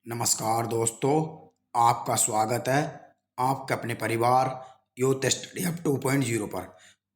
नमस्कार दोस्तों, आपका स्वागत है आपके अपने परिवार यूथ स्टडी हब 2.0 पर।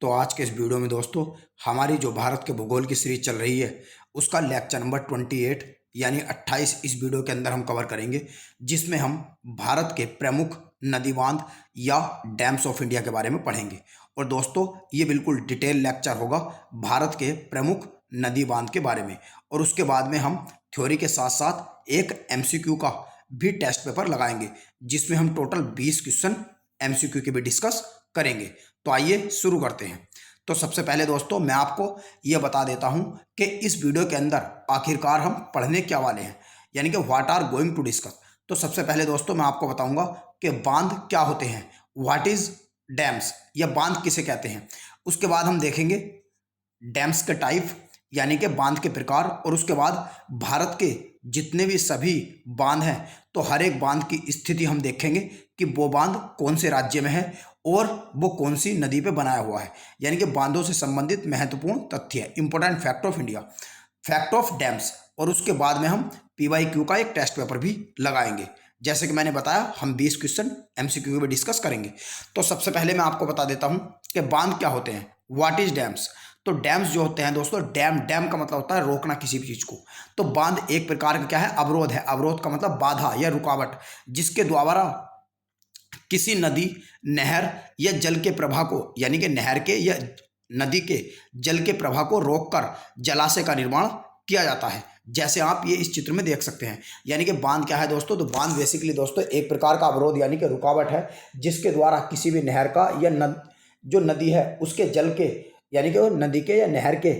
तो आज के इस वीडियो में दोस्तों हमारी जो भारत के भूगोल की सीरीज चल रही है उसका लेक्चर नंबर 28 यानी 28 इस वीडियो के अंदर हम कवर करेंगे, जिसमें हम भारत के प्रमुख नदी बांध या डैम्स ऑफ इंडिया के बारे में पढ़ेंगे। और दोस्तों ये बिल्कुल डिटेल लेक्चर होगा भारत के प्रमुख नदी बांध के बारे में, और उसके बाद में हम थ्योरी के साथ साथ एक एमसीक्यू का भी टेस्ट पेपर लगाएंगे, जिसमें हम टोटल 20 क्वेश्चन एमसीक्यू के भी डिस्कस करेंगे। तो आइए शुरू करते हैं। तो सबसे पहले दोस्तों मैं आपको यह बता देता हूं कि इस वीडियो के अंदर आखिरकार हम पढ़ने क्या वाले हैं, यानी कि what are going to discuss. तो सबसे पहले दोस्तों मैं आपको बताऊंगा कि बांध क्या होते हैं, व्हाट इज डैम्स या बांध किसे कहते हैं। उसके बाद हम देखेंगे डैम्स के टाइप यानी कि बांध के प्रकार, और उसके बाद भारत के जितने भी सभी बांध हैं तो हर एक बांध की स्थिति हम देखेंगे कि वो बांध कौन से राज्य में है और वो कौन सी नदी पे बनाया हुआ है, यानी कि बांधों से संबंधित महत्वपूर्ण तथ्य, important fact of India, fact of dams. और उसके बाद में हम पीवाईक्यू का एक टेस्ट पेपर भी लगाएंगे। जैसे कि मैंने बताया हम 20 क्वेश्चन एमसीक्यू में डिस्कस करेंगे। तो सबसे पहले मैं आपको बता देता हूं कि बांध क्या होते हैं, व्हाट इज डैम्स। तो डैम्स जो होते हैं दोस्तों, डैम का मतलब होता है रोकना किसी भी चीज को। तो बांध एक प्रकार का क्या है, अवरोध है। अवरोध का मतलब बाधा या रुकावट, जिसके द्वारा किसी नदी, नहर या जल के प्रवाह को, यानी कि नहर के या नदी के जल के प्रवाह को रोककर जलाशय का निर्माण किया जाता है। जैसे आप ये इस चित्र में देख सकते हैं। यानी कि बांध क्या है दोस्तों, तो बांध बेसिकली दोस्तों एक प्रकार का अवरोध यानी कि रुकावट है, जिसके द्वारा किसी भी नहर का या जो नदी है उसके जल के, यानी कि वो नदी के या नहर के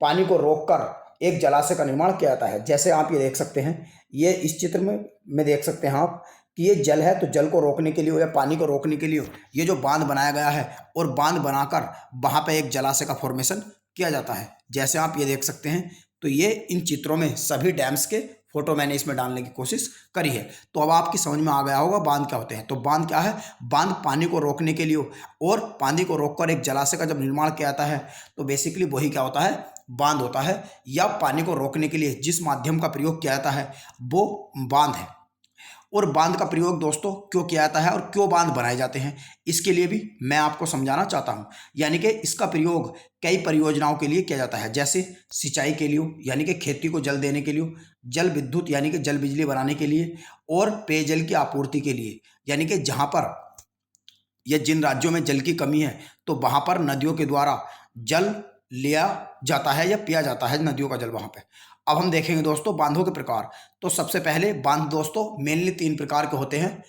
पानी को रोककर एक जलाशय का निर्माण किया जाता है। जैसे आप ये देख सकते हैं, ये इस चित्र में देख सकते हैं आप कि ये जल है, तो जल को रोकने के लिए या पानी को रोकने के लिए ये जो बांध बनाया गया है, और बांध बनाकर वहां पे एक जलाशय का फॉर्मेशन किया जाता है। जैसे आप ये देख सकते हैं, तो ये इन चित्रों में सभी डैम्स के फोटो मैंने इसमें डालने की कोशिश करी है। तो अब आपकी समझ में आ गया होगा बांध क्या होते हैं। तो बांध क्या है, बांध पानी को रोकने के लिए और पानी को रोककर एक जलाशय का जब निर्माण किया जाता है तो बेसिकली वही क्या होता है, बांध होता है। या पानी को रोकने के लिए जिस माध्यम का प्रयोग किया जाता है वो बांध है। और बांध का प्रयोग दोस्तों क्यों किया जाता है और क्यों बांध बनाए जाते हैं, इसके लिए भी मैं आपको समझाना चाहता हूं। यानी कि इसका प्रयोग कई परियोजनाओं के लिए किया जाता है, जैसे सिंचाई के लिए यानी कि खेती को जल देने के लिए, जल विद्युत यानी कि जल बिजली बनाने के लिए, और पेयजल की आपूर्ति के लिए, यानी कि जहां पर या जिन राज्यों में जल की कमी है तो वहां पर नदियों के द्वारा जल लिया जाता है या पिया जाता है नदियों का जल वहां पे। अब हम देखेंगे दोस्तों बांधों के प्रकार। तो सबसे पहले बांध दोस्तों मेनली 3 प्रकार के होते हैं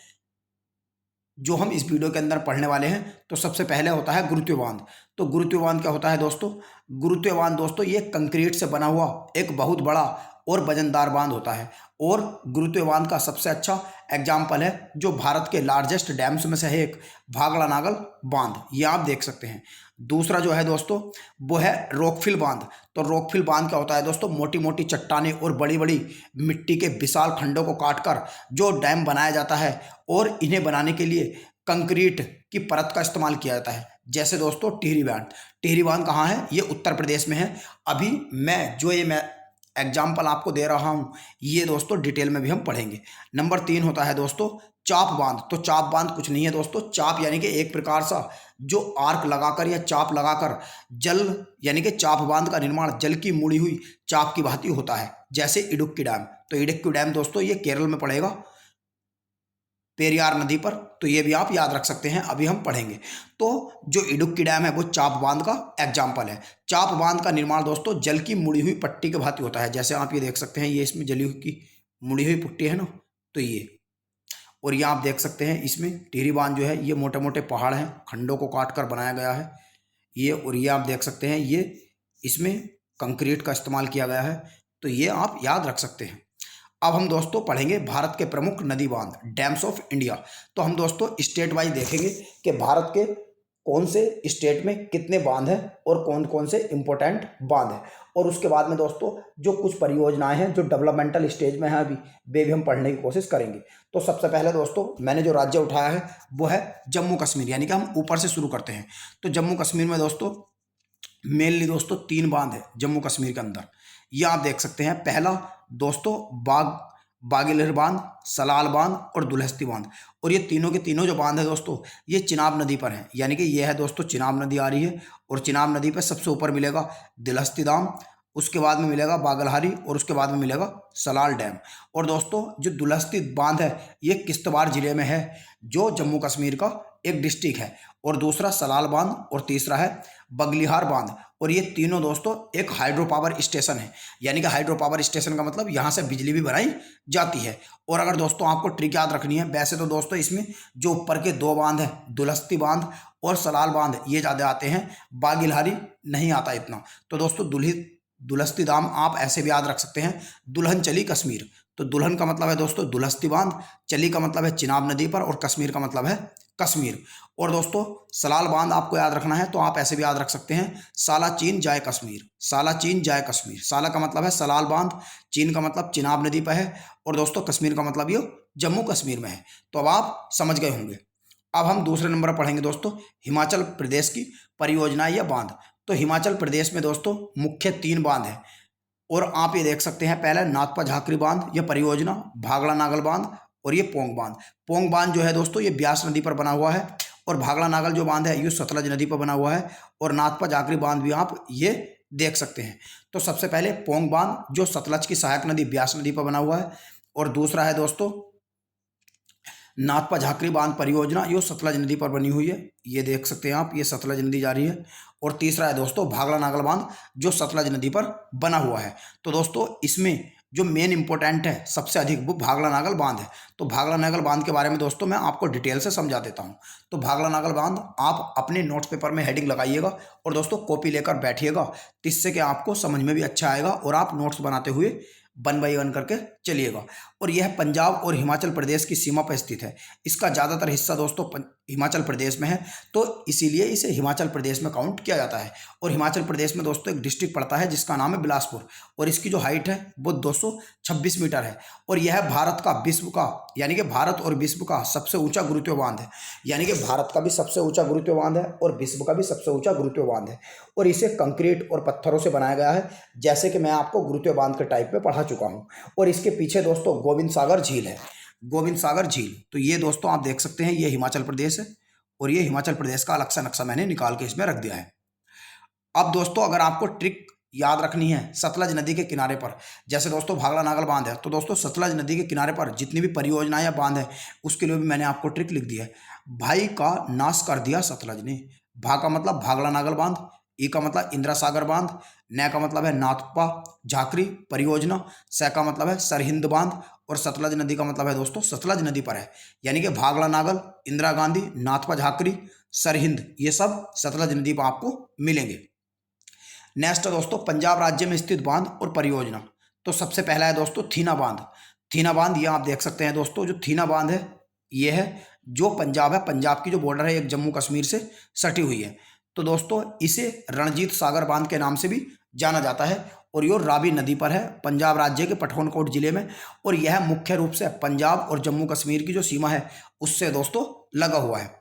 जो हम इस वीडियो के अंदर पढ़ने वाले हैं। तो सबसे पहले होता है गुरुत्वीय बांध। तो गुरुत्वीय बांध क्या होता है दोस्तों, गुरुत्वीय बांध दोस्तों ये कंक्रीट से बना हुआ एक बहुत बड़ा और वजनदार बांध होता है। और गुरुत्वीय बांध का सबसे अच्छा एग्जाम्पल है जो भारत के लार्जेस्ट डैम्स में से है एक, भाखड़ा नागल बांध, ये आप देख सकते हैं। दूसरा जो है दोस्तों वो है रॉकफिल बांध। तो रॉकफिल बांध क्या होता है दोस्तों, मोटी मोटी चट्टानें और बड़ी बड़ी मिट्टी के विशाल खंडों को काटकर जो डैम बनाया जाता है, और इन्हें बनाने के लिए कंक्रीट की परत का इस्तेमाल किया जाता है। जैसे दोस्तों टिहरी बांध। टिहरी बांध कहाँ है, ये उत्तर प्रदेश में है। अभी मैं एग्जाम्पल आपको दे रहा हूं, ये दोस्तों डिटेल में भी हम पढ़ेंगे। नंबर 3 होता है दोस्तों चाप बांध। तो चाप बांध कुछ नहीं है दोस्तों, चाप यानी कि एक प्रकार सा जो आर्क लगाकर या चाप लगाकर जल, यानी कि चाप बांध का निर्माण जल की मुड़ी हुई चाप की भांति होता है। जैसे इडुक्की डैम। तो इडुक्की डैम दोस्तों ये केरल में पड़ेगा, पेरियार नदी पर। तो ये भी आप याद रख सकते हैं, अभी हम पढ़ेंगे। तो जो इडुक्की डैम है वो चाप बांध का एग्जाम्पल है। चाप बांध का निर्माण दोस्तों जल की मुड़ी हुई पट्टी के भांति होता है। जैसे आप ये देख सकते हैं, ये इसमें जली हुई की मुड़ी हुई पट्टी है ना, तो ये, और ये आप देख सकते हैं इसमें टिहरी बांध जो है ये मोटे मोटे पहाड़ हैं, खंडों को काट कर बनाया गया है ये। और ये आप देख सकते हैं ये इसमें कंक्रीट का इस्तेमाल किया गया है। तो ये आप याद रख सकते हैं। अब हम दोस्तों पढ़ेंगे भारत के प्रमुख नदी बांध, डैम्स ऑफ इंडिया। तो हम दोस्तों स्टेट वाइज देखेंगे कि भारत के कौन से स्टेट में कितने बांध हैं और कौन कौन से इंपॉर्टेंट बांध हैं। और उसके बाद में दोस्तों जो कुछ परियोजनाएं हैं जो डेवलपमेंटल स्टेज में हैं अभी, वे भी हम पढ़ने की कोशिश करेंगे। तो सबसे पहले दोस्तों मैंने जो राज्य उठाया है वो है जम्मू कश्मीर, यानी कि हम ऊपर से शुरू करते हैं। तो जम्मू कश्मीर में दोस्तों मेनली दोस्तों 3 बांध है जम्मू कश्मीर के अंदर, ये आप देख सकते हैं। पहला दोस्तों बागिलहर बांध, सलाल बांध और दुलहस्ती बांध। और ये तीनों के तीनों जो बांध है दोस्तों, ये चिनाब नदी पर है। यानी कि ये है दोस्तों चिनाब नदी आ रही है, और चिनाब नदी पर सबसे ऊपर मिलेगा दुलहस्ती दाम, उसके बाद में मिलेगा बागलहारी, और उसके बाद में मिलेगा सलाल डैम। और दोस्तों जो दुलहस्ती बांध है ये किश्तवाड़ जिले में है, जो जम्मू कश्मीर का एक डिस्ट्रिक्ट है। और दूसरा सलाल बांध, और तीसरा है बगलिहार बांध। और ये तीनों दोस्तों एक हाइड्रो पावर स्टेशन है। यानी कि हाइड्रो पावर स्टेशन का मतलब यहाँ से बिजली भी बनाई जाती है। और अगर दोस्तों आपको ट्रिक याद रखनी है, वैसे तो दोस्तों इसमें जो ऊपर के दो बांध है, दुलहस्ती बांध और सलाल बांध, ये ज़्यादा आते हैं, बागिलहारी नहीं आता इतना। तो दोस्तों दुलहस्ती दाम आप ऐसे भी याद रख सकते हैं, दुल्हन चली कश्मीर। तो दुल्हन का मतलब है दोस्तों दुलहस्ती बांध, चली का मतलब है चिनाब नदी पर, और कश्मीर का मतलब है कश्मीर। और दोस्तों सलाल बांध आपको याद रखना है तो आप ऐसे भी याद रख सकते हैं, साला चीन जाए कश्मीर। साला चीन जाए कश्मीर, साला का मतलब है सलाल बांध, चीन का मतलब चिनाब नदी पर है, और दोस्तों कश्मीर का मतलब ये जम्मू कश्मीर में है। तो अब आप समझ गए होंगे। अब हम दूसरे नंबर पर पढ़ेंगे दोस्तों हिमाचल प्रदेश की परियोजना या बांध। तो हिमाचल प्रदेश में दोस्तों मुख्य 3 बांध है, और आप ये देख सकते हैं, पहला नाथपा झाकरी बांध या परियोजना, भागड़ा नागल बांध, और ये पोंग बांध। पोंग बांध जो है दोस्तों ये ब्यास नदी पर बना हुआ है, और भागड़ा नागल जो बांध है ये सतलज नदी पर बना हुआ है, और नाथपा झाकरी बांध भी आप ये देख सकते हैं। तो सबसे पहले पोंग बांध जो सतलज की सहायक नदी ब्यास नदी पर बना हुआ है, और दूसरा है दोस्तों नाथपा झाकरी बांध परियोजना, ये सतलज नदी पर बनी हुई है, ये देख सकते हैं आप, ये सतलज नदी जा रही है। और तीसरा है दोस्तों भागड़ा नागल बांध जो सतलज नदी पर बना हुआ है। तो दोस्तों इसमें जो मेन इंपॉर्टेंट है सबसे अधिक, वो भागड़ा नागल बांध है। तो भागड़ा नागल बांध के बारे में दोस्तों मैं आपको डिटेल से समझा देता हूं। तो भागड़ा नागल बांध आप अपने नोट्स पेपर में हेडिंग लगाइएगा, और दोस्तों कॉपी लेकर बैठिएगा, जिससे कि आपको समझ में भी अच्छा आएगा, और आप नोट्स बनाते हुए 1 बाय 1 करके चलिएगा। और यह पंजाब और हिमाचल प्रदेश की सीमा पर स्थित है। इसका ज़्यादातर हिस्सा दोस्तों हिमाचल प्रदेश में है, तो इसीलिए इसे हिमाचल प्रदेश में काउंट किया जाता है। और हिमाचल प्रदेश में दोस्तों एक डिस्ट्रिक्ट पड़ता है जिसका नाम है बिलासपुर, और इसकी जो हाइट है वो 226 मीटर है। और यह भारत का विश्व का, यानी कि भारत और विश्व का सबसे ऊंचा गुरुत्व बांध है। यानी कि भारत का भी सबसे ऊंचा गुरुत्व बांध है, और विश्व का भी सबसे ऊंचा गुरुत्व बांध है। और इसे कंक्रीट और पत्थरों से बनाया गया है, जैसे कि मैं आपको गुरुत्व बांध के टाइप में पढ़ा चुका हूँ। और इसके पीछे दोस्तों गोविंद सागर झील है, गोविंद सागर झील। तो ये दोस्तों आप देख सकते हैं, ये हिमाचल प्रदेश है, और ये हिमाचल प्रदेश का अलग सा नक्शा मैंने निकाल के इसमें रख दिया है। अब दोस्तों अगर आपको ट्रिक याद रखनी है सतलज नदी के किनारे पर, जैसे दोस्तों भागड़ा नागल बांध है, तो दोस्तों सतलज नदी के किनारे पर जितनी भी परियोजनाएं या बांध है, उसके लिए भी मैंने आपको ट्रिक लिख दी है। भाई का नाश कर दिया सतलज ने। भा का मतलब भागड़ा नागल बांध, ई का मतलब इंदिरा सागर बांध, न का मतलब है नाथपा झाकरी परियोजना, स का मतलब है सरहिंद बांध, और सतलज नदी का मतलब है दोस्तों सतलज नदी पर है। यानी कि भागड़ा नागल, इंदिरा गांधी, नाथपा झाकरी, सरहिंद, ये सब सतलज नदी पर आपको मिलेंगे। नेक्स्ट है दोस्तों पंजाब राज्य में स्थित बांध और परियोजना। तो सबसे पहला है दोस्तों थीना बांध। थीना बांध ये आप देख सकते हैं दोस्तों, जो थीना बांध है ये है जो पंजाब है, पंजाब की जो बॉर्डर है एक जम्मू कश्मीर से सटी हुई है। तो दोस्तों इसे रणजीत सागर बांध के नाम से भी जाना जाता है, और ये रावी नदी पर है, पंजाब राज्य के पठानकोट जिले में। और यह मुख्य रूप से पंजाब और जम्मू कश्मीर की जो सीमा है उससे दोस्तों लगा हुआ है।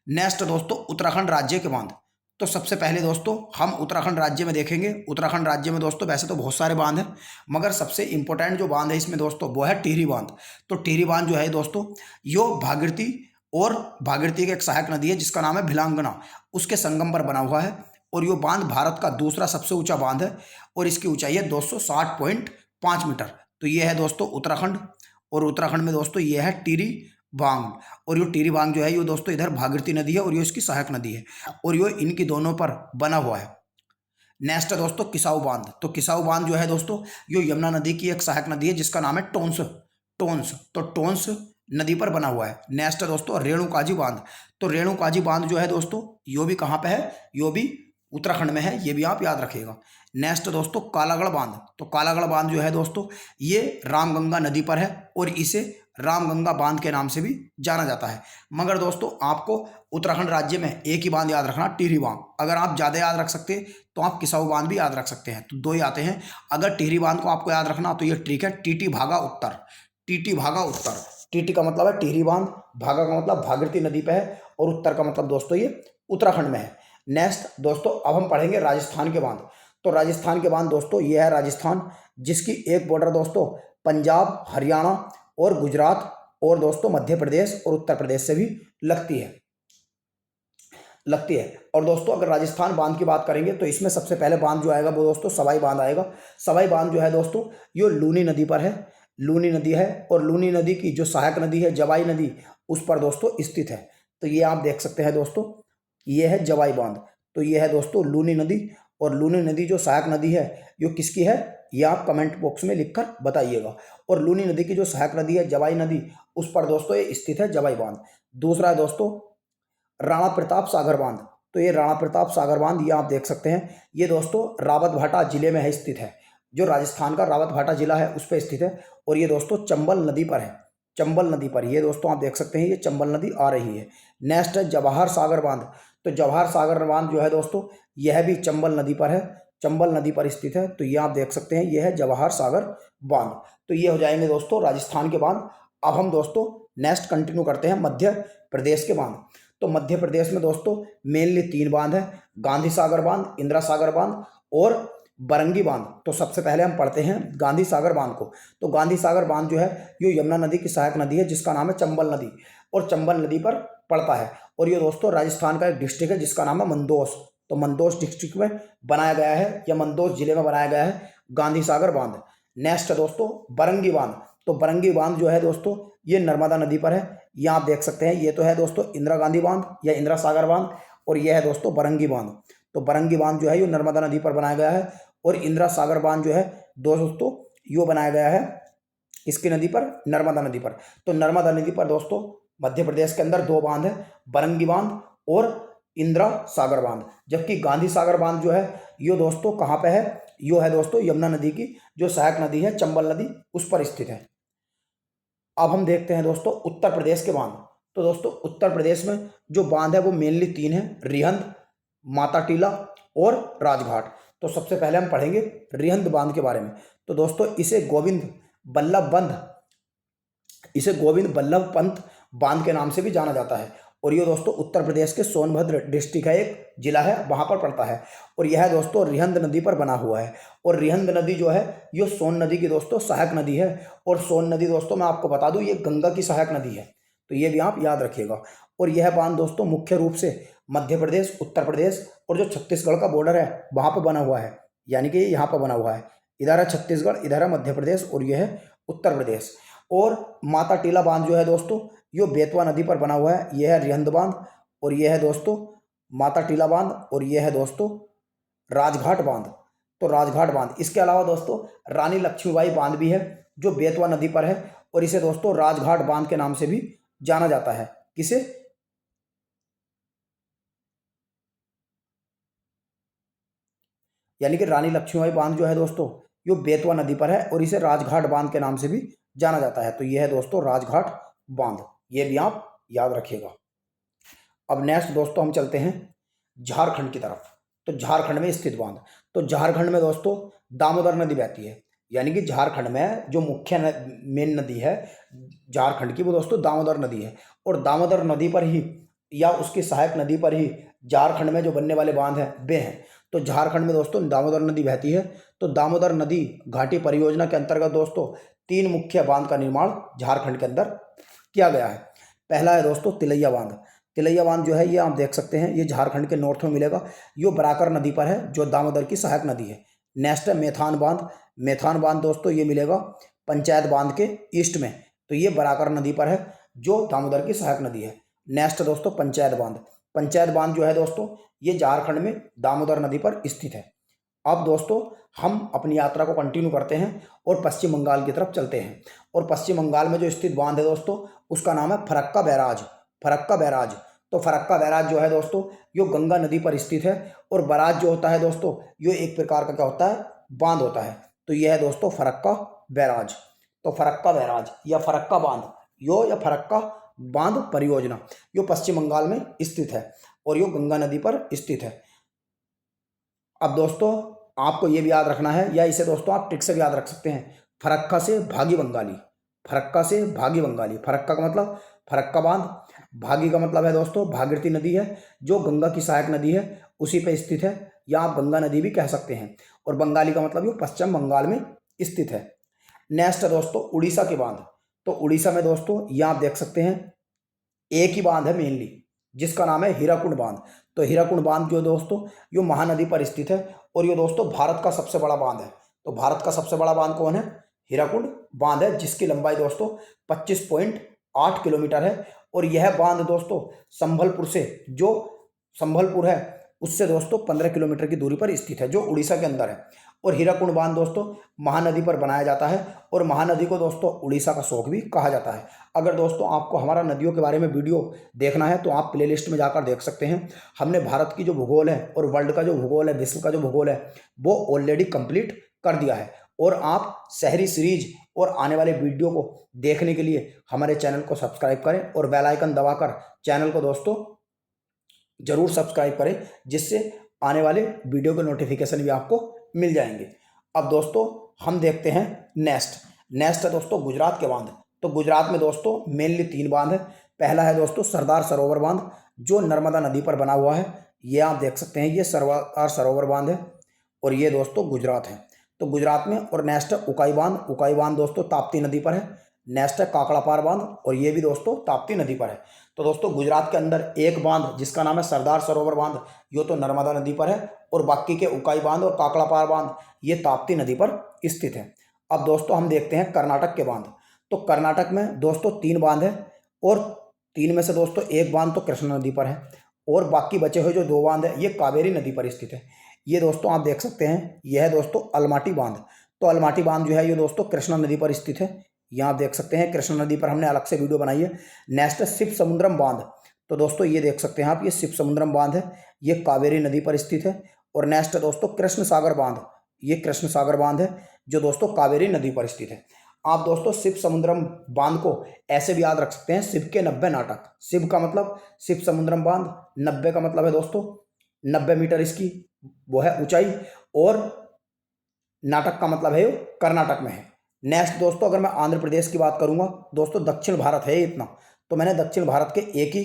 नेक्स्ट दोस्तों उत्तराखंड राज्य के बांध। तो सबसे पहले दोस्तों हम उत्तराखंड राज्य में देखेंगे। उत्तराखंड राज्य में दोस्तों वैसे तो बहुत सारे बांध हैं, मगर सबसे इंपॉर्टेंट जो बांध है इसमें दोस्तों वो है टिहरी बांध। तो टिहरी बांध जो है दोस्तों यो भागीरथी और भागीरथी की एक सहायक नदी है जिसका नाम है भिलांगना, उसके संगम पर बना हुआ है। और यो बांध भारत का दूसरा सबसे ऊंचा बांध है, और इसकी ऊंचाई है 260.5 मीटर। तो ये है दोस्तों उत्तराखंड। और उत्तराखंड में दोस्तों ये है टिहरी बांग। और ये टिहरी बांग जो है ये दोस्तों इधर भागीरथी नदी है, और ये इसकी सहायक नदी है, और ये इनकी दोनों पर बना हुआ है। नेक्स्ट है दोस्तों किसाऊ बांध। तो किसाऊ बांध जो है दोस्तों ये यमुना नदी की एक सहायक नदी है जिसका नाम है टोंस। टोंस तो टोंस नदी पर बना हुआ है। नेक्स्ट है दोस्तों रेणुकाजी बांध। तो रेणुकाजी बांध जो है दोस्तों यो भी कहाँ पे है, यो भी उत्तराखंड में है, ये भी आप याद रखिएगा। नेक्स्ट दोस्तों कालागढ़ बांध। तो कालागढ़ बांध जो है दोस्तों ये रामगंगा नदी पर है, और इसे रामगंगा बांध के नाम से भी जाना जाता है। मगर दोस्तों आपको उत्तराखंड राज्य में एक ही बांध याद रखना, टिहरी बांध। अगर आप ज़्यादा याद रख सकते तो आप किसाऊ बांध भी याद रख सकते हैं, तो 2 ही आते हैं। अगर टिहरी बांध को आपको याद रखना तो ये ट्रिक है टीटी भागा उत्तर। टीटी भागा उत्तर, टीटी का मतलब है टिहरी बांध, भागा का मतलब भागीरथी नदी पे है, और उत्तर का मतलब दोस्तों ये उत्तराखंड में है। नेक्स्ट दोस्तों अब हम पढ़ेंगे राजस्थान के बांध। तो राजस्थान के बांध दोस्तों ये है राजस्थान, जिसकी एक बॉर्डर दोस्तों पंजाब, हरियाणा और गुजरात और दोस्तों मध्य प्रदेश और उत्तर प्रदेश से भी लगती है। और दोस्तों अगर राजस्थान बांध की बात करेंगे तो इसमें सबसे पहले बांध जो आएगा वो दोस्तों सवाई बांध आएगा। सवाई बांध जो है दोस्तों ये लूनी नदी पर है, लूनी नदी है, और लूनी नदी की जो सहायक नदी है जवाई नदी, उस पर दोस्तों स्थित है। तो ये आप देख सकते हैं दोस्तों, ये है जवाई बांध। तो ये है दोस्तों लूनी नदी, और लूनी नदी जो सहायक नदी है ये किसकी है, ये आप कमेंट बॉक्स में लिखकर बताइएगा। और लूनी नदी की जो सहायक नदी है जवाई नदी, उस पर दोस्तों ये स्थित है जवाई बांध। दूसरा है दोस्तों राणा प्रताप सागर बांध। तो ये राणा प्रताप सागर बांध ये आप देख सकते हैं, ये दोस्तों रावत भाटा जिले में है स्थित है, जो राजस्थान का रावत भाटा जिला है उस पर स्थित है। और ये दोस्तों चंबल नदी पर है, चंबल नदी पर ये दोस्तों आप देख सकते हैं, ये चंबल नदी आ रही है। नेक्स्ट है जवाहर सागर बांध। तो जवाहर सागर बांध जो है दोस्तों यह भी चंबल नदी पर है, चंबल नदी पर स्थित है। तो ये आप देख सकते हैं, यह है जवाहर सागर बांध। तो ये हो जाएंगे दोस्तों राजस्थान के बांध। अब हम दोस्तों नेक्स्ट कंटिन्यू करते हैं मध्य प्रदेश के बांध। तो मध्य प्रदेश में दोस्तों मेनली 3 बांध है, गांधी सागर बांध, इंदिरा सागर बांध और बरंगी बांध। तो सबसे पहले हम पढ़ते हैं गांधी सागर बांध को। तो गांधी सागर बांध जो है ये यमुना नदी की सहायक नदी है जिसका नाम है चंबल नदी, और चंबल नदी पर पड़ता है। और ये दोस्तों राजस्थान का एक डिस्ट्रिक्ट है जिसका नाम है मंदोस। तो मंदोस डिस्ट्रिक्ट में बनाया गया है, या मंदोस जिले में बनाया गया है गांधी सागर बांध। नेक्स्ट है दोस्तों बरंगी बांध। तो बरंगी बांध जो है दोस्तों ये नर्मदा नदी पर है, यहाँ आप देख सकते हैं। ये तो है दोस्तों इंदिरा गांधी बांध या इंदिरा सागर बांध, और यह है दोस्तों बरंगी बांध। तो बरंगी बांध जो है ये नर्मदा नदी पर बनाया गया है, और इंदिरा सागर बांध जो है दोस्तों यो बनाया गया है इसकी नदी पर, नर्मदा नदी पर। तो नर्मदा नदी पर दोस्तों मध्य प्रदेश के अंदर 2 बांध है, बरंगी बांध और इंदिरा सागर बांध। जबकि गांधी सागर बांध जो है ये दोस्तों कहाँ पे है, यो है दोस्तों यमुना नदी की जो सहायक नदी है चंबल नदी, उस पर स्थित है। अब हम देखते हैं दोस्तों उत्तर प्रदेश के बांध। तो दोस्तों उत्तर प्रदेश में जो बांध है वो मेनली 3 है, रिहंद, माता टीला और राजघाट। तो सबसे पहले हम पढ़ेंगे रिहंद बांध के बारे में। तो दोस्तों इसे गोविंद बल्लभ पंत बांध के नाम से भी जाना जाता है, और ये दोस्तों उत्तर प्रदेश के सोनभद्र डिस्ट्रिक्ट है, एक जिला है, वहाँ पर पड़ता है। और यह दोस्तों रिहंद नदी पर बना हुआ है। और रिहंद नदी जो है ये सोन नदी की दोस्तों सहायक नदी है। और सोन नदी दोस्तों मैं आपको बता दूं ये गंगा की सहायक नदी है, तो ये भी आप याद रखिएगा। और यह बांध दोस्तों मुख्य रूप से मध्य प्रदेश, उत्तर प्रदेश और जो छत्तीसगढ़ का बॉर्डर है वहाँ पर बना हुआ है, यानी कि यहाँ पर बना हुआ है। इधर है छत्तीसगढ़, इधर है मध्य प्रदेश, और यह है उत्तर प्रदेश। और माता टीला बांध जो है दोस्तों ये बेतवा नदी पर बना हुआ है, यह है रिहंद बांध, और यह है दोस्तों माता टीला बांध, और यह है दोस्तों राजघाट बांध। तो राजघाट बांध, इसके अलावा दोस्तों रानी लक्ष्मीबाई बांध भी है जो बेतवा नदी पर है, और इसे दोस्तों राजघाट बांध के नाम से भी जाना जाता है। किसे, यानी कि रानी लक्ष्मीबाई बांध जो है दोस्तों ये बेतवा नदी पर है, और इसे राजघाट बांध के नाम से भी जाना जाता है। तो यह है दोस्तों राजघाट बांध, ये भी आप याद रखिएगा। अब नेक्स्ट दोस्तों हम चलते हैं झारखंड की तरफ। तो झारखंड में स्थित बांध। तो झारखंड में दोस्तों दामोदर नदी बहती है, यानी कि झारखंड में जो मुख्य मेन नदी है झारखंड की वो दोस्तों दामोदर नदी है। और दामोदर नदी पर ही या उसकी सहायक नदी पर ही झारखंड में जो बनने वाले बांध हैं वे हैं। तो झारखंड में दोस्तों दामोदर नदी बहती है। तो दामोदर नदी घाटी परियोजना के अंतर्गत दोस्तों 3 मुख्य बांध का निर्माण झारखंड के अंदर किया गया है। पहला है दोस्तों तिलैया बांध। तिलैया बांध जो है ये आप देख सकते हैं, ये झारखंड के नॉर्थ में मिलेगा, ये बराकर नदी पर है जो दामोदर की सहायक नदी है। नेक्स्ट है मेथान बांध। मेथान बांध दोस्तों ये मिलेगा पंचायत बांध के ईस्ट में, तो ये बराकर नदी पर है जो दामोदर की सहायक नदी है। नेक्स्ट दोस्तों पंचायत बांध। पंचायत बांध जो है दोस्तों ये झारखंड में दामोदर नदी पर स्थित है। अब दोस्तों हम अपनी यात्रा को कंटिन्यू करते हैं और पश्चिम बंगाल की तरफ चलते हैं। और पश्चिम बंगाल में जो स्थित बांध है दोस्तों उसका नाम है फरक्का बैराज। फरक्का बैराज। तो फरक्का बैराज जो है दोस्तों ये गंगा नदी पर स्थित है, और बैराज जो होता है दोस्तों ये एक प्रकार का क्या होता है, बांध होता है। तो यह है दोस्तों फरक्का बैराज। तो फरक्का बैराज या फरक्का बांध यो या फरक्का बांध परियोजना यो पश्चिम बंगाल में स्थित है, और यो गंगा नदी पर स्थित है। अब दोस्तों आपको ये भी याद रखना है, या इसे दोस्तों आप ट्रिक से भी याद रख सकते हैं, फरक्का से भागी बंगाली। फरक्का से भागी बंगाली। फरक्का का मतलब फरक्का बांध, भागी का मतलब है दोस्तों भागीरथी नदी है जो गंगा की सहायक नदी है उसी पे स्थित है, या आप गंगा नदी भी कह सकते हैं। और बंगाली का मतलब ये पश्चिम बंगाल में स्थित है। नेक्स्ट है दोस्तों उड़ीसा के बांध। तो उड़ीसा में दोस्तों ये आप देख सकते हैं एक ही बांध है मेनली, जिसका नाम है हीराकुंड बांध। तो हीराकुंड बांध जो दोस्तों ये महानदी पर स्थित है और ये दोस्तों भारत का सबसे बड़ा बांध है। तो भारत का सबसे बड़ा बांध कौन है? हीराकुंड बांध है, जिसकी लंबाई दोस्तों 25.8 किलोमीटर है। और यह बांध दोस्तों संभलपुर से, जो संभलपुर है उससे दोस्तों 15 किलोमीटर की दूरी पर स्थित है, जो उड़ीसा के अंदर है। और हीराकुंड बांध दोस्तों महानदी पर बनाया जाता है और महानदी को दोस्तों उड़ीसा का शोक भी कहा जाता है। अगर दोस्तों आपको हमारा नदियों के बारे में वीडियो देखना है तो आप प्लेलिस्ट में जाकर देख सकते हैं। हमने भारत की जो भूगोल है और वर्ल्ड का जो भूगोल है, विश्व का जो भूगोल है, वो ऑलरेडी कंप्लीट कर दिया है। और आप शहरी सीरीज और आने वाले वीडियो को देखने के लिए हमारे चैनल को सब्सक्राइब करें और बेल आइकन दबाकर चैनल को दोस्तों जरूर सब्सक्राइब करें, जिससे आने वाले वीडियो के नोटिफिकेशन भी आपको मिल जाएंगे। अब दोस्तों हम देखते हैं नेक्स्ट है दोस्तों गुजरात के बांध। तो गुजरात में दोस्तों मेनली 3 बांध है। पहला है दोस्तों सरदार सरोवर बांध, जो नर्मदा नदी पर बना हुआ है। ये आप देख सकते हैं, ये सरदार सरोवर बांध है और ये दोस्तों गुजरात है। तो गुजरात में। और नेक्स्ट है उकाई बांध दोस्तों ताप्ती नदी पर है। नेक्स्ट है काकड़ापार बांध और ये भी दोस्तों ताप्ती नदी पर है। तो दोस्तों गुजरात के अंदर एक बांध जिसका नाम है सरदार सरोवर बांध, ये तो नर्मदा नदी पर है। और बाकी के उकाई बांध और काकड़ापार बांध ये ताप्ती नदी पर स्थित है। अब दोस्तों हम देखते हैं कर्नाटक के बांध। तो कर्नाटक में दोस्तों 3 बांध है और 3 में से दोस्तों एक बांध तो कृष्णा नदी पर है और बाकी बचे हुए जो 2 बांध है ये कावेरी नदी पर स्थित है। ये दोस्तों आप देख सकते हैं, यह है दोस्तों अलमाटी बांध। तो अलमाटी बांध जो है ये दोस्तों कृष्णा नदी पर स्थित है। यहाँ आप देख सकते हैं कृष्णा नदी पर हमने अलग से वीडियो बनाई है। नेक्स्ट है शिव समुद्रम बांध। तो दोस्तों ये देख सकते हैं आप, ये शिव समुद्रम बांध है, ये कावेरी नदी पर स्थित है। और नेक्स्ट है दोस्तों कृष्ण सागर बांध। ये कृष्ण सागर बांध है जो दोस्तों कावेरी नदी पर स्थित है। आप दोस्तों शिव समुद्रम बांध को ऐसे भी याद रख सकते हैं, शिव के 90 नाटक। शिव का मतलब शिव समुद्रम बांध, 90 का मतलब है दोस्तों 90 मीटर इसकी वो है ऊंचाई, और नाटक का मतलब है कर्नाटक में है। नेक्स्ट दोस्तों अगर मैं आंध्र प्रदेश की बात करूंगा, दोस्तों दक्षिण भारत है इतना, तो मैंने दक्षिण भारत के एक ही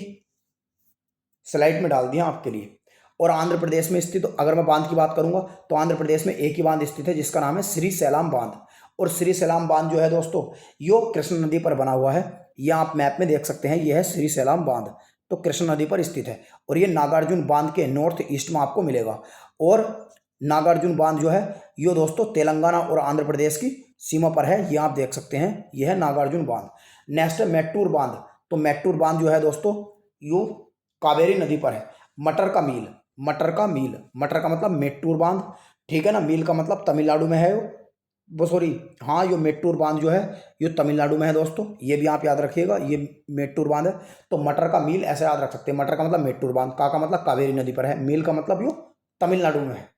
स्लाइड में डाल दिया आपके लिए। और आंध्र प्रदेश में स्थित अगर मैं बांध की बात करूंगा तो आंध्र प्रदेश में एक ही बांध स्थित है जिसका नाम है श्रीशैलम बांध। और श्रीशैलम बांध जो है दोस्तों यो कृष्ण नदी पर बना हुआ है। यह आप मैप में देख सकते हैं, यह है श्रीशैलम बांध, तो कृष्ण नदी पर स्थित है। और ये नागार्जुन बांध के नॉर्थ ईस्ट में आपको मिलेगा। और नागार्जुन बांध जो है ये दोस्तों तेलंगाना और आंध्र प्रदेश की सीमा पर है। ये आप देख सकते हैं, यह है नागार्जुन बांध। नेक्स्ट है मेट्टूर बांध। तो मेट्टूर बांध जो है दोस्तों यो कावेरी नदी पर है। मटर का मील, मटर का मतलब मेट्टूर बांध, ठीक है ना। मील का मतलब तमिलनाडु में है वो सॉरी हाँ, ये मेट्टूर बांध जो है ये तमिलनाडु में है दोस्तों, ये भी आप याद रखिएगा, ये मेट्टूर बांध है। तो मटर का मील ऐसे याद रख सकते हैं, मटर का मतलब मेट्टूर बांध, का मतलब कावेरी नदी पर है, मील का मतलब यो तमिलनाडु में है।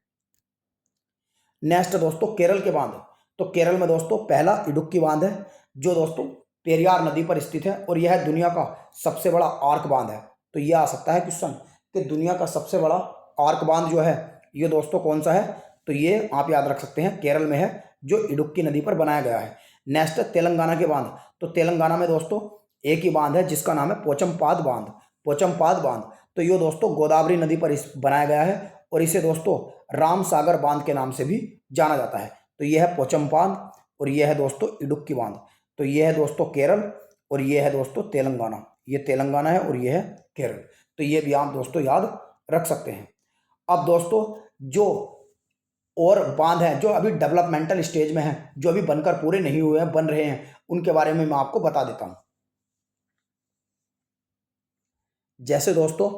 नेक्स्ट दोस्तों केरल के बांध। तो केरल में दोस्तों पहला इडुक्की बांध है जो दोस्तों पेरियार नदी पर स्थित है और यह है दुनिया का सबसे बड़ा आर्क बांध है। तो यह आ सकता है क्वेश्चन कि दुनिया का सबसे बड़ा आर्क बांध जो है ये दोस्तों कौन सा है, तो ये आप याद रख सकते हैं केरल में है जो इडुक्की नदी पर बनाया गया है। नेक्स्ट तेलंगाना के बांध। तो तेलंगाना में दोस्तों एक ही बांध है जिसका नाम है पोचमपाद बांध। तो ये दोस्तों गोदावरी नदी पर बनाया गया है और इसे दोस्तों राम सागर बांध के नाम से भी जाना जाता है। तो यह है पोचमपाद और यह है दोस्तों इडुक्की बांध। तो यह है दोस्तों केरल और यह है दोस्तों तेलंगाना, ये तेलंगाना है और यह है केरल। तो ये भी आप दोस्तों याद रख सकते हैं। अब दोस्तों जो और बांध हैं जो अभी डेवलपमेंटल स्टेज में हैं, जो अभी बनकर पूरे नहीं हुए हैं, बन रहे हैं, उनके बारे में मैं आपको बता देता हूं। जैसे दोस्तों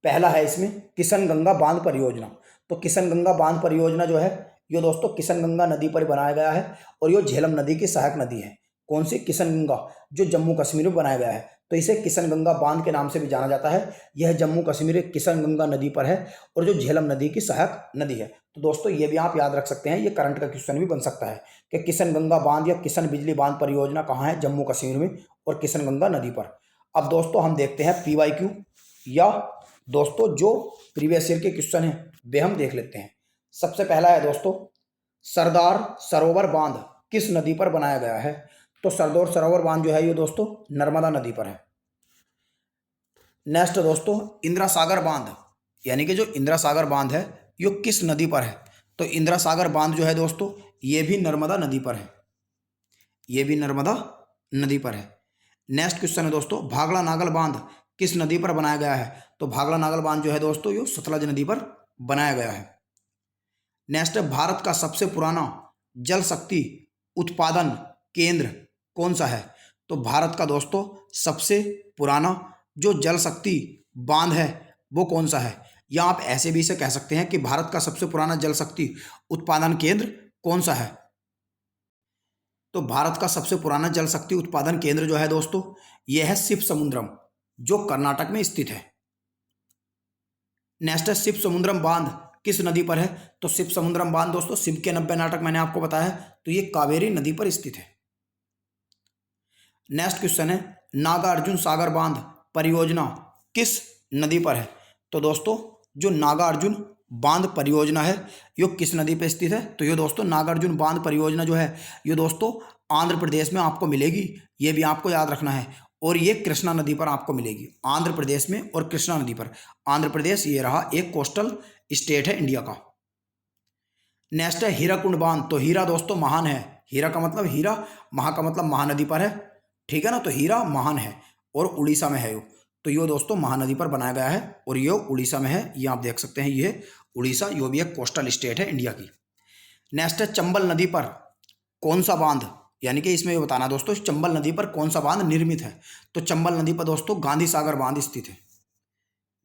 पहला है इसमें किशनगंगा बांध परियोजना। तो किशनगंगा बांध परियोजना जो है ये दोस्तों किशनगंगा नदी पर बनाया गया है और ये झेलम नदी की सहायक नदी है। कौन सी? किशनगंगा, जो जम्मू कश्मीर में बनाया गया है, तो इसे किशनगंगा बांध के नाम से भी जाना जाता है। यह जम्मू कश्मीर किशनगंगा नदी पर है और जो झेलम नदी की सहायक नदी है। तो दोस्तों ये भी आप याद रख सकते हैं, ये करंट का क्वेश्चन भी बन सकता है कि किशनगंगा बांध या किशन बिजली बांध परियोजना कहाँ है? जम्मू कश्मीर में और किशनगंगा नदी पर। अब दोस्तों हम देखते हैं PYQ या दोस्तों जो प्रीवियस ईयर के क्वेश्चन है वे हम देख लेते हैं। सबसे पहला है दोस्तों सरदार सरोवर बांध किस नदी पर बनाया गया है? तो सरदार सरोवर बांध जो है ये दोस्तों नर्मदा नदी पर है। नेक्स्ट दोस्तों इंदिरा सागर बांध, यानी कि जो इंदिरा सागर बांध है ये किस नदी पर है? तो इंदिरा सागर बांध जो है दोस्तों ये भी नर्मदा नदी पर है। ये भी नर्मदा नदी पर है। नेक्स्ट क्वेश्चन है दोस्तों, भाखड़ा नागल बांध किस नदी पर बनाया गया है? तो भाखड़ा नागल बांध जो है दोस्तों ये सतलज नदी पर बनाया गया है। नेक्स्ट है, भारत का सबसे पुराना जल शक्ति उत्पादन केंद्र कौन सा है? तो भारत का दोस्तों सबसे पुराना जो जल शक्ति बांध है वो कौन सा है? या आप ऐसे भी इसे कह सकते हैं कि भारत का सबसे पुराना जल शक्ति उत्पादन केंद्र कौन सा है? तो भारत का सबसे पुराना जल शक्ति उत्पादन केंद्र जो है दोस्तों यह है शिव समुद्रम, जो कर्नाटक में स्थित है। नेक्स्ट है, शिव समुद्रम बांध किस नदी पर है? तो शिव समुद्रम बांध दोस्तों शिव के 90 नाटक मैंने आपको बताया है, तो ये कावेरी नदी पर स्थित है। नेक्स्ट क्वेश्चन है, नागार्जुन सागर बांध परियोजना किस नदी पर है? तो दोस्तों जो नागार्जुन बांध परियोजना है ये किस नदी पर स्थित है? तो ये दोस्तों नागार्जुन बांध परियोजना जो है ये दोस्तों आंध्र प्रदेश में आपको मिलेगी, ये भी आपको याद रखना है। और ये कृष्णा नदी पर आपको मिलेगी, आंध्र प्रदेश में और कृष्णा नदी पर। आंध्र प्रदेश ये रहा एक कोस्टल स्टेट है इंडिया का। नेक्स्ट है, हीराकुंड बांध। तो हीरा दोस्तों महान है, हीरा का मतलब हीरा, महा का मतलब महानदी पर है, ठीक है ना। तो हीरा महान है और उड़ीसा में है यो, तो ये दोस्तों महानदी पर बनाया गया है और ये उड़ीसा में है, ये आप देख सकते हैं, ये उड़ीसा, ये भी एक कोस्टल स्टेट है इंडिया की। नेक्स्ट है, चंबल नदी पर कौन सा बांध, यानी कि इसमें ये बताना दोस्तों चंबल नदी पर कौन सा बांध निर्मित है? तो चंबल नदी पर दोस्तों गांधी सागर बांध स्थित है,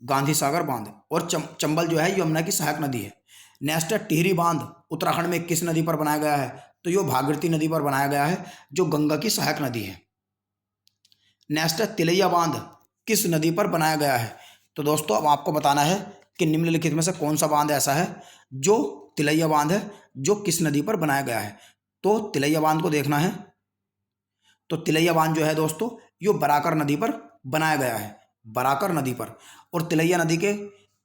गांधी सागर बांध। और चंबल जो है यमुना की सहायक नदी है। नेक्स्ट है, टिहरी बांध उत्तराखंड में किस नदी पर बनाया गया है? तो ये भागीरथी नदी पर बनाया गया है, जो गंगा की सहायक नदी है। नेक्स्ट है, तिलैया बांध किस नदी पर बनाया गया है? तो दोस्तों अब आपको बताना है कि निम्नलिखित में से कौन सा बांध ऐसा है जो तिलैया बांध है जो किस नदी पर बनाया गया है? तो तिलैया बांध को देखना है, तो तिलैया बांध जो है दोस्तों ये बराकर नदी पर बनाया गया है, बराकर नदी पर। और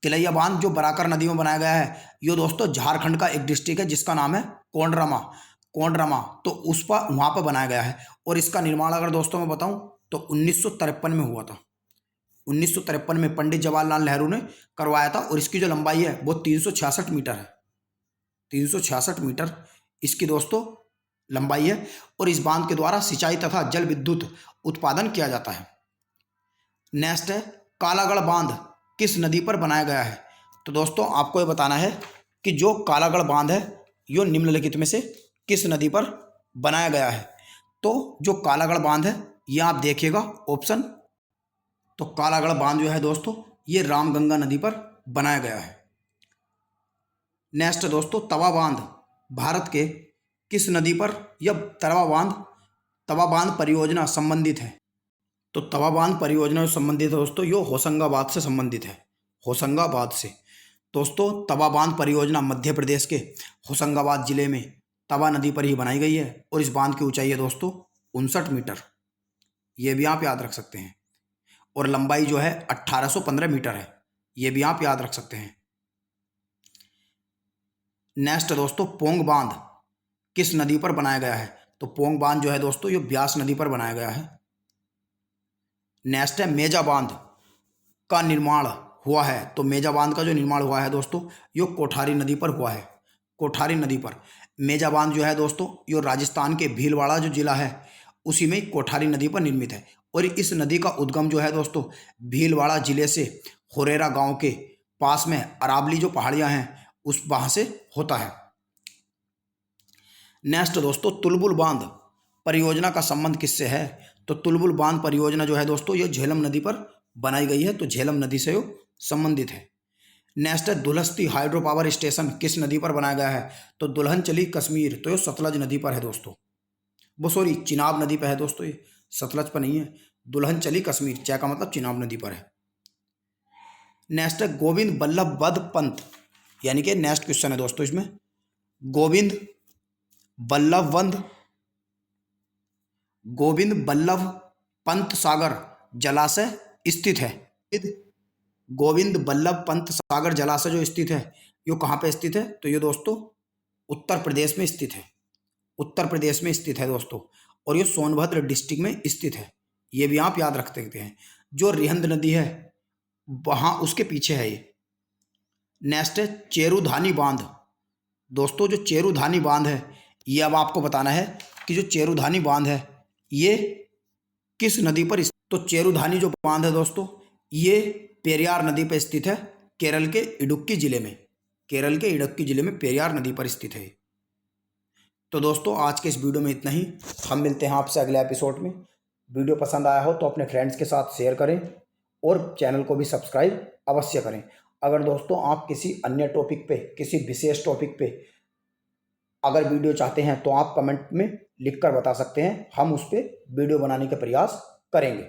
तिलैया बांध जो बराकर नदी में बनाया गया है ये दोस्तों झारखंड का एक डिस्ट्रिक्ट है जिसका नाम है कोंडरमा, कोंडरमा, तो उस पर वहाँ पर बनाया गया है। और इसका निर्माण अगर दोस्तों मैं बताऊं तो 1953 में हुआ था, 1953 में पंडित जवाहरलाल नेहरू ने करवाया था। और इसकी जो लंबाई है वो 366 मीटर है, 366 मीटर इसकी दोस्तों लंबाई है। और इस बांध के द्वारा सिंचाई तथा जल विद्युत उत्पादन किया जाता है। नेक्स्ट है, कालागढ़ बांध किस नदी पर बनाया गया है? तो दोस्तों आपको ये बताना है कि जो कालागढ़ बांध है ये निम्नलिखित में से किस नदी पर बनाया गया है? तो जो कालागढ़ बांध है ये आप देखिएगा ऑप्शन, तो कालागढ़ बांध जो है दोस्तों ये रामगंगा नदी पर बनाया गया है। नेक्स्ट दोस्तों, तवा बांध भारत के किस नदी पर यह तवा बांध परियोजना संबंधित है? तो तवा बांध परियोजना से संबंधित है दोस्तों ये होशंगाबाद से संबंधित है, होशंगाबाद से। दोस्तों तवा बांध परियोजना मध्य प्रदेश के होशंगाबाद जिले में तवा नदी पर ही बनाई गई है। और इस बांध की ऊंचाई है दोस्तों 59 मीटर, ये भी आप याद रख सकते हैं। और लंबाई जो है 1815 मीटर है, ये भी आप याद रख सकते हैं। नेक्स्ट दोस्तों, पोंग बांध किस नदी पर बनाया गया है? तो पोंग बांध जो है दोस्तों ये ब्यास नदी पर बनाया गया है। नेक्स्ट है, मेजा बांध का निर्माण हुआ है। तो मेजा बांध का जो निर्माण हुआ है दोस्तों ये कोठारी नदी पर हुआ है, कोठारी नदी पर। मेजा बांध जो है दोस्तों ये राजस्थान के भीलवाड़ा जो जिला है उसी में कोठारी नदी पर निर्मित है। और इस नदी का उद्गम जो है दोस्तों भीलवाड़ा जिले से होरेरा गांव के पास में अरावली जो पहाड़ियां हैं उस वहां से होता है। नेक्स्ट दोस्तों, तुलबुल बांध परियोजना का संबंध किससे है? तो तुलबुल बांध परियोजना जो है दोस्तों ये झेलम नदी पर बनाई गई है, तो झेलम नदी से संबंधित है। नेक्स्ट है, दुलहस्ती हाइड्रो पावर स्टेशन किस नदी पर बनाया गया है? तो दुल्हन चली कश्मीर, तो ये सतलज नदी पर है दोस्तों, वो सॉरी चिनाब नदी पर है दोस्तों, ये सतलज पर नहीं है। दुल्हन चली कश्मीर, चा का मतलब चिनाब नदी पर है। नेक्स्ट है, गोविंद बल्लभ बद पंत, यानी कि नेक्स्ट क्वेश्चन है दोस्तों इसमें, गोविंद बल्लभ पंत सागर जलाशय स्थित है। गोविंद बल्लभ पंत सागर जलाशय जो स्थित है ये कहाँ पे स्थित है? तो ये दोस्तों उत्तर प्रदेश में स्थित है, उत्तर प्रदेश में स्थित है दोस्तों। और ये सोनभद्र डिस्ट्रिक्ट में स्थित है, ये भी आप याद रख सकते हैं। जो रिहंद नदी है वहाँ उसके पीछे है ये। नेक्स्ट है, चेरुधानी बांध। दोस्तों जो चेरुधानी बांध है ये अब आपको बताना है कि जो चेरुधानी बांध है ये किस नदी पर तो चेरुधानी जो बांध है दोस्तों ये पेरियार नदी पर स्थित है, केरल के इडुक्की जिले में। केरल के इडुक्की जिले में पेरियार नदी पर स्थित है। तो दोस्तों आज के इस वीडियो में इतना ही। हम मिलते हैं आपसे अगले एपिसोड में। वीडियो पसंद आया हो तो अपने फ्रेंड्स के साथ शेयर करें और चैनल को भी सब्सक्राइब अवश्य करें। अगर दोस्तों आप किसी अन्य टॉपिक पे, किसी विशेष टॉपिक पे अगर वीडियो चाहते हैं तो आप कमेंट में लिखकर बता सकते हैं, हम उस पर वीडियो बनाने का प्रयास करेंगे।